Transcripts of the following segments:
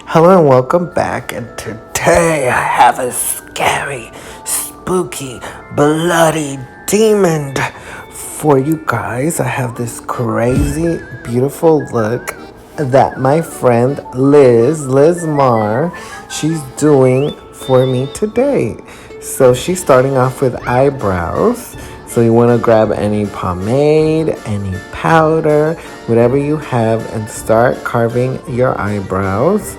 Hello and welcome back. And today I have a scary, spooky, bloody demon for you guys. I have this crazy, beautiful look that my friend Liz Mar, she's doing for me today. So she's starting off with eyebrows. So you want to grab any pomade, any powder, whatever you have, and start carving your eyebrows.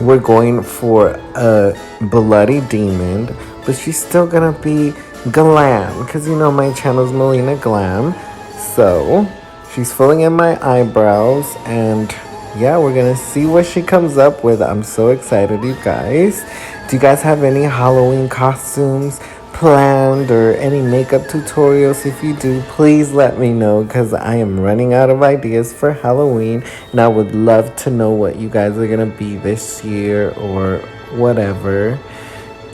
We're going for a bloody demon, but she's still gonna be glam, because you know my channel's Melina Glam. So she's filling in my eyebrows, and yeah, we're gonna see what she comes up with. I'm so excited, you guys. Do you guys have any Halloween costumes planned or any makeup tutorials? If you do, please let me know, because I am running out of ideas for Halloween, and I would love to know what you guys are gonna be this year or whatever.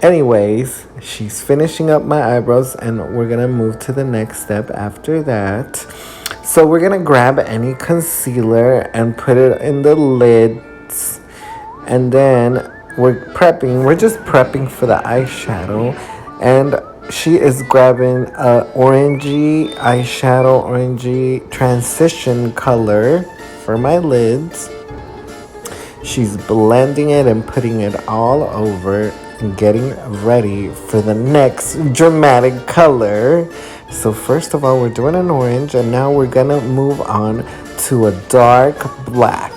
Anyways, she's finishing up my eyebrows, and we're gonna move to the next step after that. So we're gonna grab any concealer and put it in the lids, and then we're just prepping for the eyeshadow. And she is grabbing a orangey eyeshadow, orangey transition color for my lids. She's blending it and putting it all over and getting ready for the next dramatic color. So first of all, we're doing an orange, and now we're gonna move on to a dark black.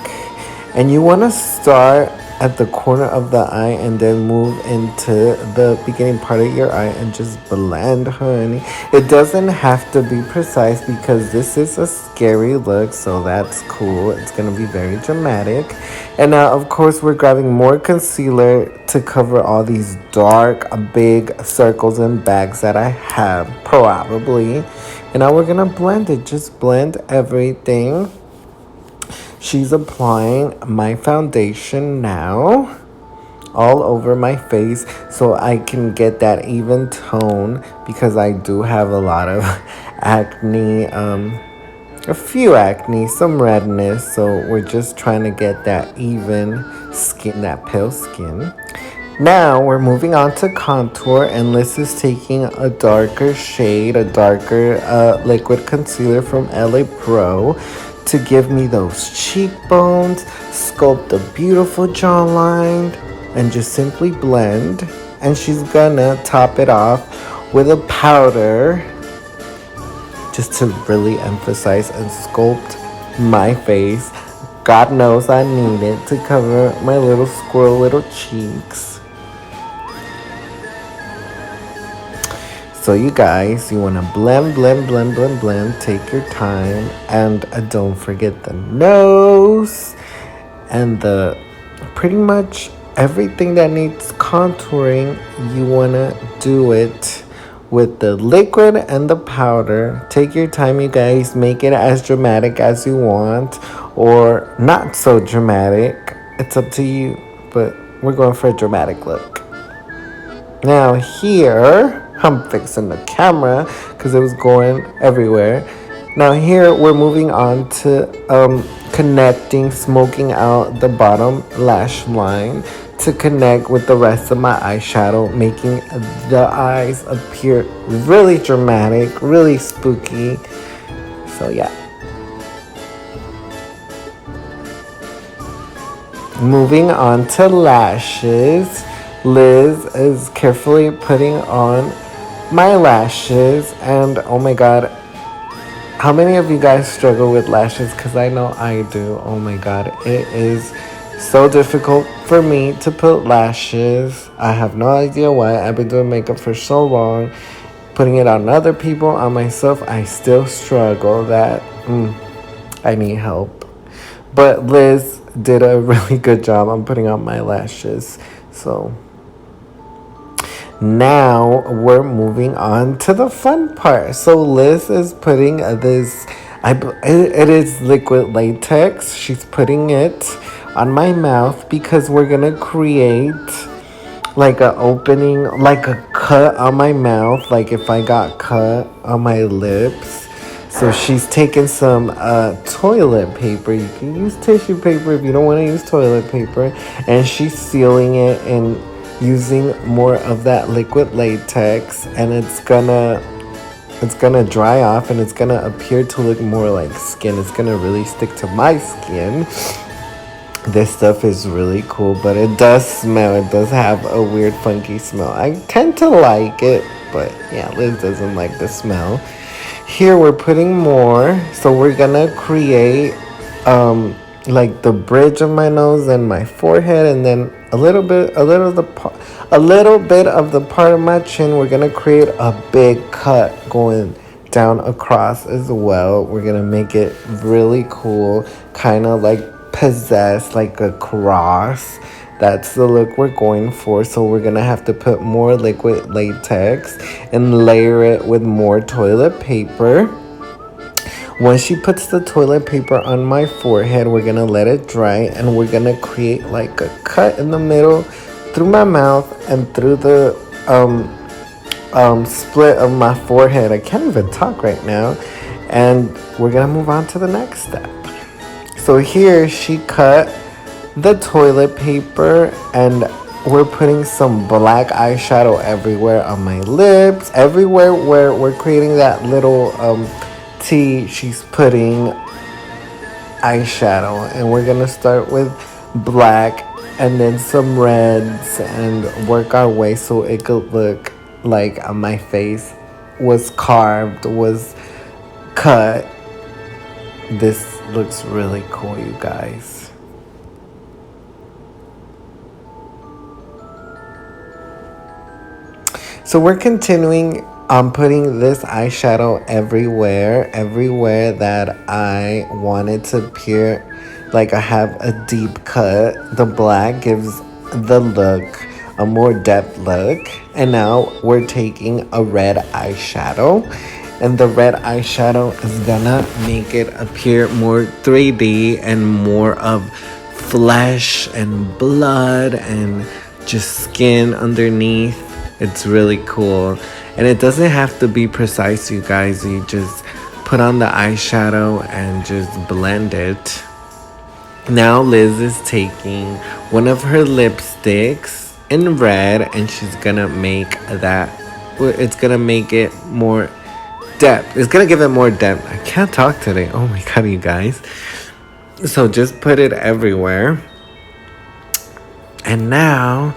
And you want to start at the corner of the eye and then move into the beginning part of your eye and just blend, honey. It doesn't have to be precise because this is a scary look, so that's cool. It's going to be very dramatic. And now, of course, we're grabbing more concealer to cover all these dark, big circles and bags that I have, probably. And now we're going to blend it. Just blend everything. She's applying my foundation now all over my face so I can get that even tone, because I do have a lot of acne, a few acne, some redness. So we're just trying to get that even skin, that pale skin. Now we're moving on to contour, and Liz is taking a darker shade, a darker liquid concealer from LA Pro to give me those cheekbones, sculpt a beautiful jawline, and just simply blend. And she's gonna top it off with a powder just to really emphasize and sculpt my face. God knows I need it to cover my little squirrel little cheeks. So you guys, you want to blend, take your time, and don't forget the nose and the pretty much everything that needs contouring. You want to do it with the liquid and the powder. Take your time, you guys. Make it as dramatic as you want, or not so dramatic. It's up to you, but we're going for a dramatic look. Now here, I'm fixing the camera because it was going everywhere. Now here we're moving on to connecting, smoking out the bottom lash line to connect with the rest of my eyeshadow, making the eyes appear really dramatic, really spooky. So yeah. Moving on to lashes. Liz is carefully putting on my lashes, and oh my god, how many of you guys struggle with lashes? Because I know I do. Oh my god, it is so difficult for me to put lashes. I have no idea why. I've been doing makeup for so long, putting it on other people, on myself, I still struggle. That I need help. But Liz did a really good job on putting on my lashes. So now we're moving on to the fun part. So Liz is putting this, it is liquid latex. She's putting it on my mouth because we're going to create like an opening, like a cut on my mouth, like if I got cut on my lips. So she's taking some toilet paper. You can use tissue paper if you don't want to use toilet paper. And she's sealing it and using more of that liquid latex. And it's gonna dry off and it's gonna appear to look more like skin. It's gonna really stick to my skin. This stuff is really cool, but it does smell. It does have a weird funky smell. I tend to like it, but yeah, Liz doesn't like the smell. Here we're putting more, so we're gonna create like the bridge of my nose and my forehead, and then a little bit of the part of my chin. We're gonna create a big cut going down across as well. We're gonna make it really cool, kind of like possessed, like a cross. That's the look we're going for. So we're gonna have to put more liquid latex and layer it with more toilet paper. Once she puts the toilet paper on my forehead, we're gonna let it dry and we're gonna create like a cut in the middle through my mouth and through the split of my forehead. I can't even talk right now. And we're gonna move on to the next step. So here she cut the toilet paper and we're putting some black eyeshadow everywhere on my lips. Everywhere where we're creating that little T, she's putting eyeshadow. And we're gonna start with black and then some reds and work our way so it could look like my face was carved, was cut. This looks really cool, you guys. So we're continuing on putting this eyeshadow everywhere that I want it to appear like I have a deep cut. The black gives the look a more depth look. And now we're taking a red eyeshadow. And the red eyeshadow is gonna make it appear more 3D and more of flesh and blood and just skin underneath. It's really cool. And it doesn't have to be precise, you guys. You just put on the eyeshadow and just blend it. Now Liz is taking one of her lipsticks in red and she's gonna make that, it's gonna make it more depth. It's gonna give it more depth. I can't talk today. Oh my god, you guys. So just put it everywhere. And now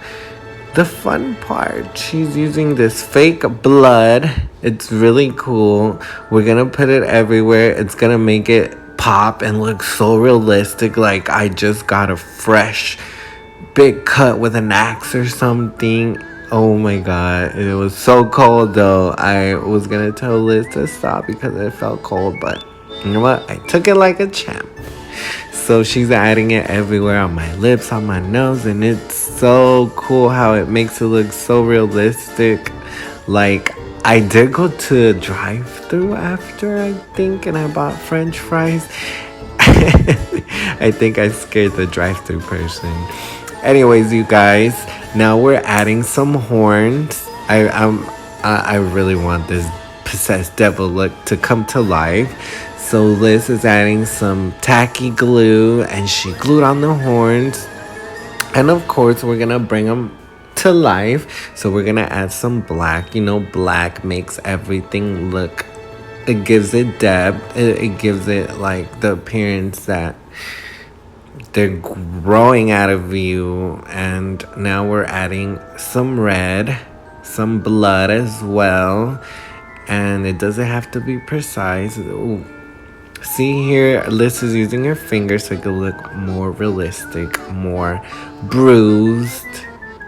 the fun part. She's using this fake blood. It's really cool. We're gonna put it everywhere. It's gonna make it pop and look so realistic, like I just got a fresh big cut with an axe or something. Oh my god, it was so cold though. I was gonna tell Liz to stop because it felt cold, but you know what? I took it like a champ. So she's adding it everywhere, on my lips, on my nose, and it's so cool how it makes it look so realistic. Like, I did go to a drive-thru after, I think, and I bought French fries. I think I scared the drive-thru person. Anyways, you guys, now we're adding some horns. I really want this possessed devil look to come to life. So Liz is adding some tacky glue and she glued on the horns. And of course, we're gonna bring them to life. So we're gonna add some black. You know, black makes everything look, it gives it depth. It gives it like the appearance that they're growing out of you. And now we're adding some red, some blood as well. And it doesn't have to be precise. Ooh. See here, Liz is using her fingers so it could look more realistic, more bruised,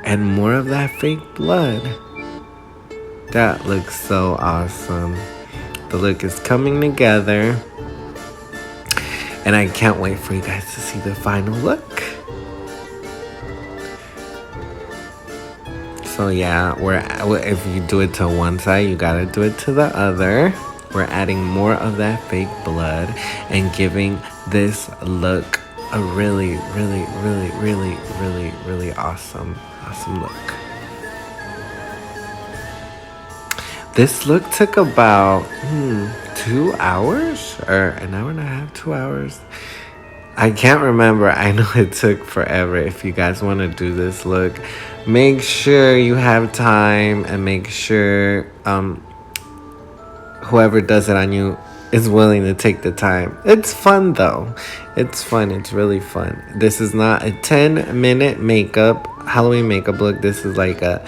and more of that fake blood. That looks so awesome. The look is coming together. And I can't wait for you guys to see the final look. So yeah, if you do it to one side, you gotta do it to the other. We're adding more of that fake blood and giving this look a really, really, really, really, really, really awesome look. This look took about 2 hours or an hour and a half, 2 hours. I can't remember. I know it took forever. If you guys want to do this look, make sure you have time and make sure whoever does it on you is willing to take the time. It's fun though. It's fun. It's really fun. This is not a 10-minute makeup, Halloween makeup look. This is like a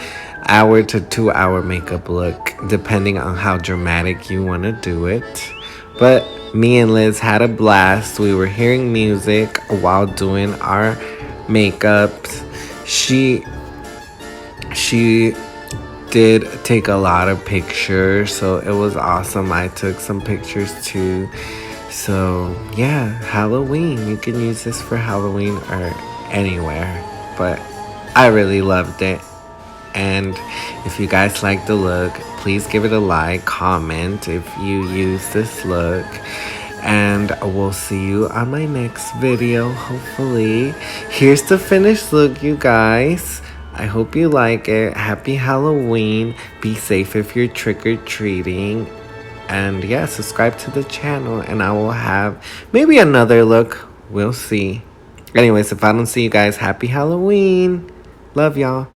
hour to 2 hour makeup look, depending on how dramatic you want to do it. But me and Liz had a blast. We were hearing music while doing our makeup. She did take a lot of pictures, so it was awesome. I took some pictures too. So yeah, Halloween. You can use this for Halloween or anywhere, but I really loved it. And if you guys like the look, please give it a like, comment if you use this look. And we'll see you on my next video, hopefully. Here's the finished look, you guys. I hope you like it. Happy Halloween. Be safe if you're trick-or-treating. And yeah, subscribe to the channel and I will have maybe another look. We'll see. Anyways, if I don't see you guys, happy Halloween. Love y'all.